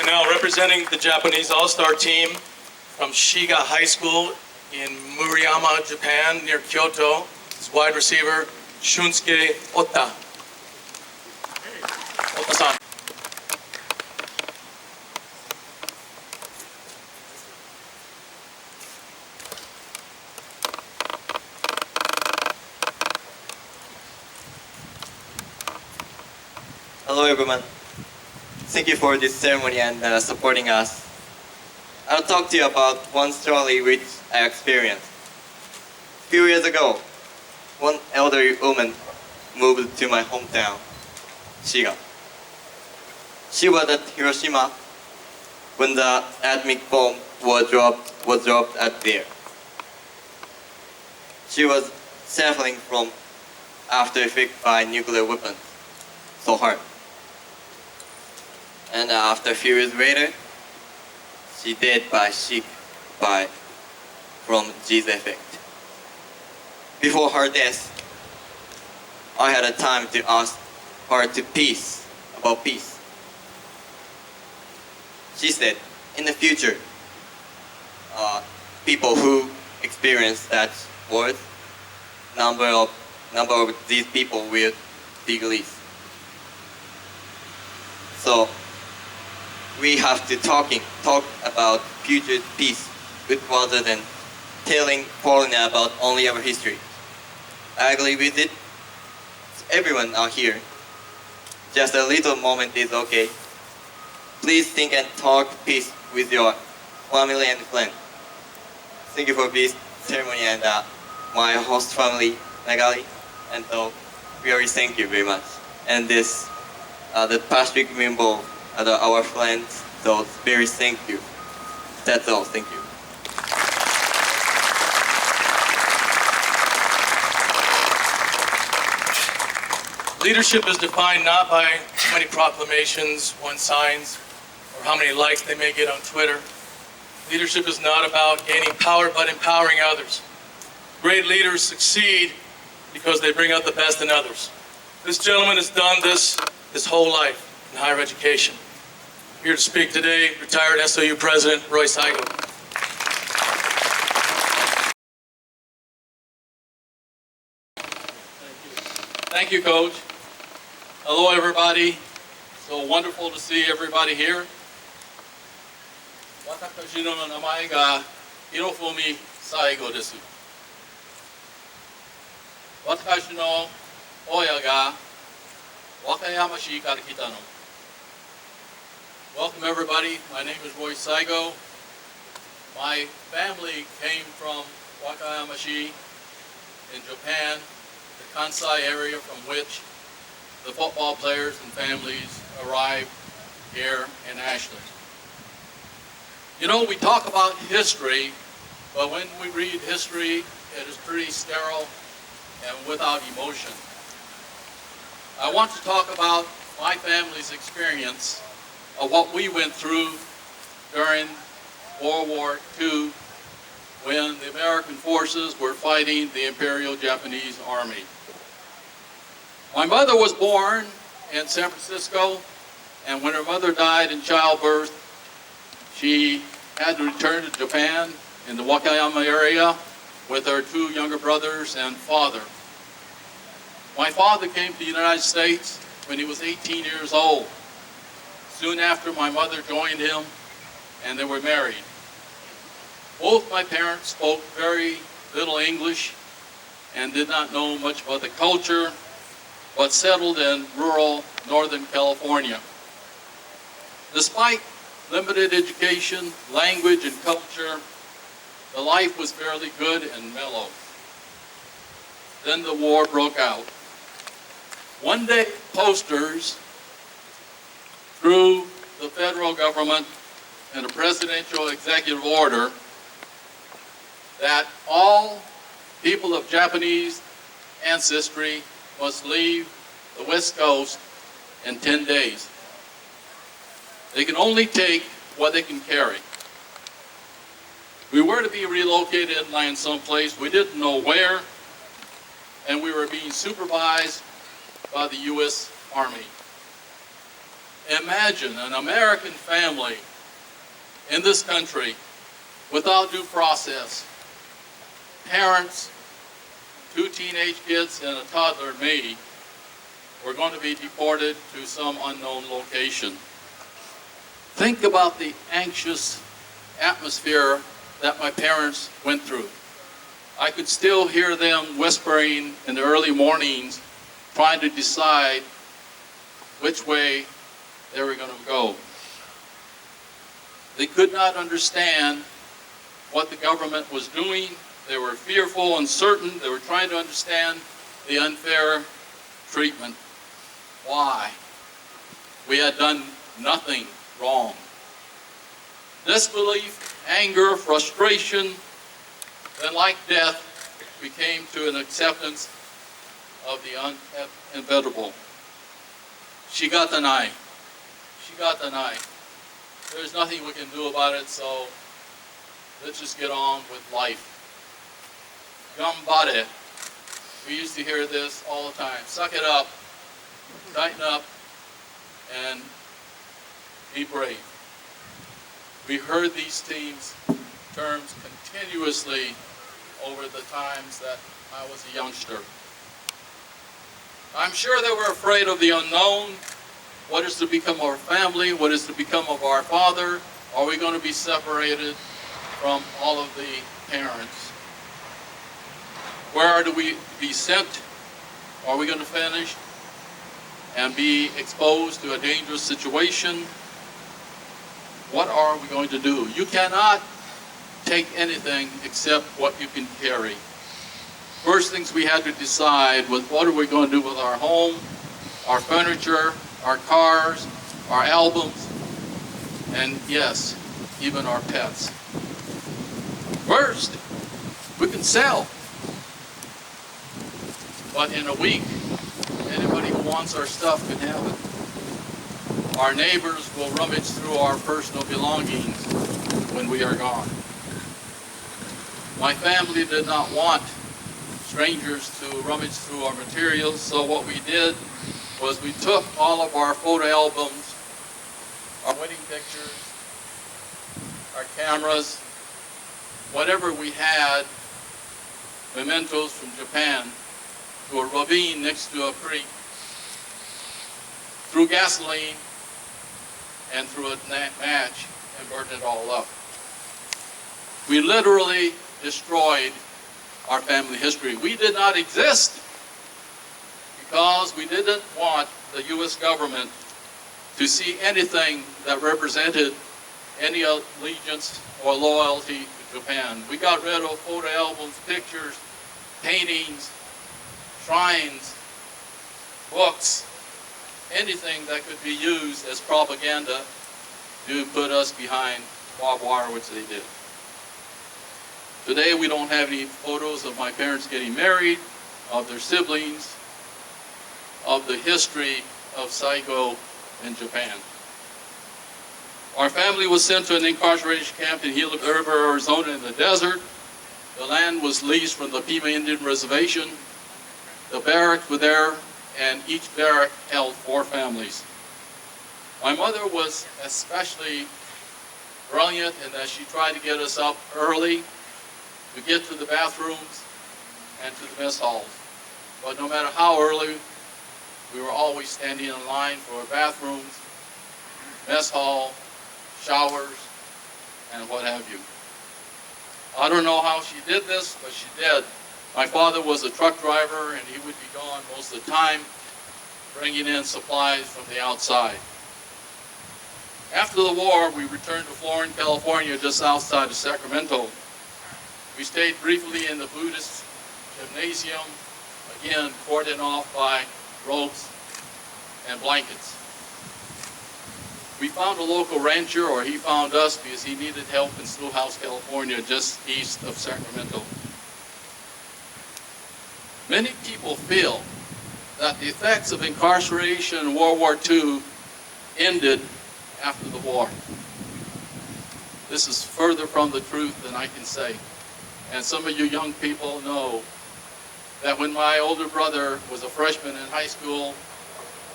And now representing the Japanese all-star team from Shiga High School in Murayama, Japan, near Kyoto, is wide receiver Shunsuke Ota. Ota-san. Hello everyone. Thank you for this ceremony and supporting us. I'll talk to you about one story which I experienced. A few years ago, one elderly woman moved to my hometown, Shiga. She was at Hiroshima when the atomic bomb was dropped at there. She was suffering from after effects by nuclear weapons so hard. And after a few years later, she died from this effect. Before her death, I had a time to ask her about peace. She said, in the future, people who experience that word, number of these people will decrease. So we have to talk about future peace rather than telling foreigners about only our history. I agree with it. Everyone out here, just a little moment is okay. Please think and talk peace with your family and friends. Thank you for this ceremony and my host family, Nagali. And so, really thank you very much. And this, the Pacific member, our friends, so very thank you. That's all, thank you. Leadership is defined not by how many proclamations one signs or how many likes they may get on Twitter. Leadership is not about gaining power but empowering others. Great leaders succeed because they bring out the best in others. This gentleman has done this his whole life in higher education. Here to speak today, retired SOU President Roy Saigo. Thank you, Coach. Hello, everybody. So wonderful to see everybody here. 私の名前が広文最後です。私の親が和歌山市から来たの。Welcome everybody. My name is Roy Saigo. My family came from Wakayamashi in Japan, the Kansai area from which the football players and families arrived here in Ashland. You know, we talk about history, but when we read history, it is pretty sterile and without emotion. I want to talk about my family's experience of what we went through during World War II when the American forces were fighting the Imperial Japanese Army. My mother was born in San Francisco, and when her mother died in childbirth, she had to return to Japan in the Wakayama area with her two younger brothers and father. My father came to the United States when he was 18 years old. Soon after, my mother joined him, and they were married. Both my parents spoke very little English and did not know much about the culture, but settled in rural Northern California. Despite limited education, language, and culture, the life was fairly good and mellow. Then the war broke out. One day, posters through the federal government and a presidential executive order that all people of Japanese ancestry must leave the West Coast in 10 days. They can only take what they can carry. We were to be relocated inland someplace, we didn't know where, and we were being supervised by the U.S. Army. Imagine an American family in this country without due process. Parents, 2 teenage kids and a toddler, me, were going to be deported to some unknown location. Think about the anxious atmosphere that my parents went through. I could still hear them whispering in the early mornings, trying to decide which way they were going to go. They could not understand what the government was doing. They were fearful, uncertain. They were trying to understand the unfair treatment. Why? We had done nothing wrong. Disbelief, anger, frustration, then like death, we came to an acceptance of the inevitable. She got the knife. She got the knife. There's nothing we can do about it, so let's just get on with life. Gambare. We used to hear this all the time. Suck it up, tighten up, and be brave. We heard these terms continuously over the times that I was a youngster. I'm sure they were afraid of the unknown. What is to become of our family? What is to become of our father? Are we going to be separated from all of the parents? Where do we be sent? Are we going to finish and be exposed to a dangerous situation? What are we going to do? You cannot take anything except what you can carry. First things we had to decide was what are we going to do with our home, our furniture, our cars, our albums, and yes, even our pets. First, we can sell. But in a week, anybody who wants our stuff can have it. Our neighbors will rummage through our personal belongings when we are gone. My family did not want strangers to rummage through our materials, so what we did was we took all of our photo albums, our wedding pictures, our cameras, whatever we had, mementos from Japan, to a ravine next to a creek, threw gasoline and threw a match and burned it all up. We literally destroyed our family history. We did not exist because we didn't want the U.S. government to see anything that represented any allegiance or loyalty to Japan. We got rid of photo albums, pictures, paintings, shrines, books, anything that could be used as propaganda to put us behind barbed wire, which they did. Today we don't have any photos of my parents getting married, of their siblings, of the history of Saigo in Japan. Our family was sent to an incarceration camp in Gila River, Arizona in the desert. The land was leased from the Pima Indian Reservation. The barracks were there, and each barrack held 4 families. My mother was especially brilliant in that she tried to get us up early to get to the bathrooms and to the mess halls. But no matter how early, we were always standing in line for bathrooms, mess hall, showers, and what have you. I don't know how she did this, but she did. My father was a truck driver, and he would be gone most of the time, bringing in supplies from the outside. After the war, we returned to Florin, California, just outside of Sacramento. We stayed briefly in the Buddhist gymnasium, again cordoned off by ropes and blankets. We found a local rancher, or he found us because he needed help in Schoolhouse, California, just east of Sacramento. Many people feel that the effects of incarceration in World War II ended after the war. This is further from the truth than I can say. And some of you young people know that when my older brother was a freshman in high school,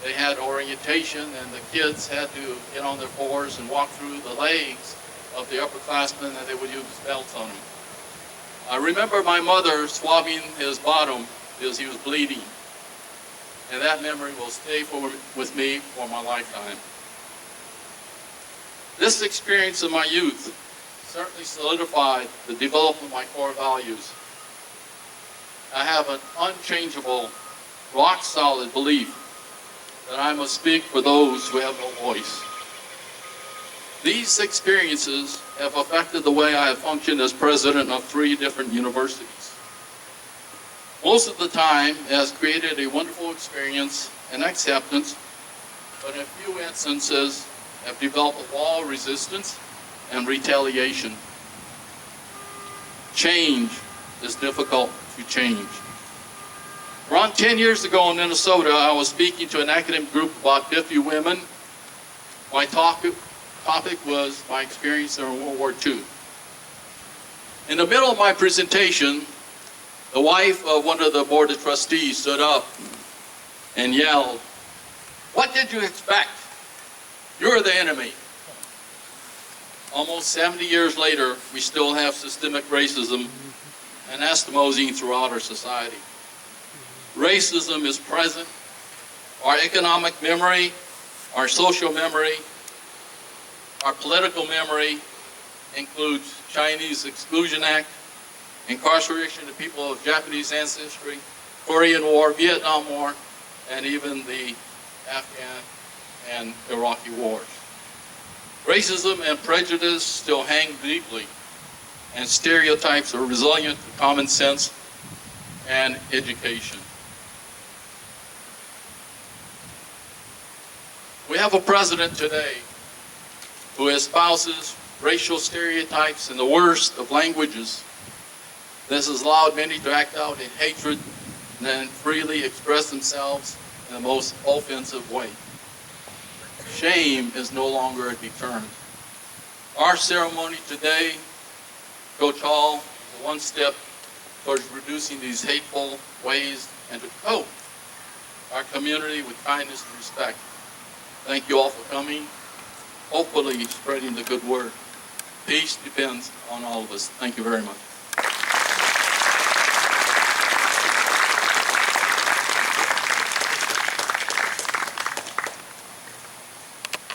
they had orientation, and the kids had to get on their fours and walk through the legs of the upperclassmen, and they would use belts on him. I remember my mother swabbing his bottom because he was bleeding, and that memory will stay with me for my lifetime. This experience in my youth certainly solidified the development of my core values. I have an unchangeable, rock-solid belief that I must speak for those who have no voice. These experiences have affected the way I have functioned as president of 3 different universities. Most of the time, it has created a wonderful experience and acceptance, but in a few instances have developed a wall of resistance and retaliation. Change is difficult to change. Around 10 years ago in Minnesota, I was speaking to an academic group of about 50 women. My topic was my experience during World War II. In the middle of my presentation, the wife of one of the board of trustees stood up and yelled, "What did you expect? You're the enemy." Almost 70 years later, we still have systemic racism and anastamosing throughout our society. Racism is present. Our economic memory, our social memory, our political memory includes Chinese Exclusion Act, incarceration of people of Japanese ancestry, Korean War, Vietnam War, and even the Afghan and Iraqi wars. Racism and prejudice still hang deeply, and stereotypes are resilient to common sense and education. We have a president today who espouses racial stereotypes in the worst of languages. This has allowed many to act out in hatred and then freely express themselves in the most offensive way. Shame is no longer a deterrent. Our ceremony today, Coach Hall, is one step towards reducing these hateful ways and to coat our community with kindness and respect. Thank you all for coming, hopefully spreading the good word. Peace depends on all of us. Thank you very much.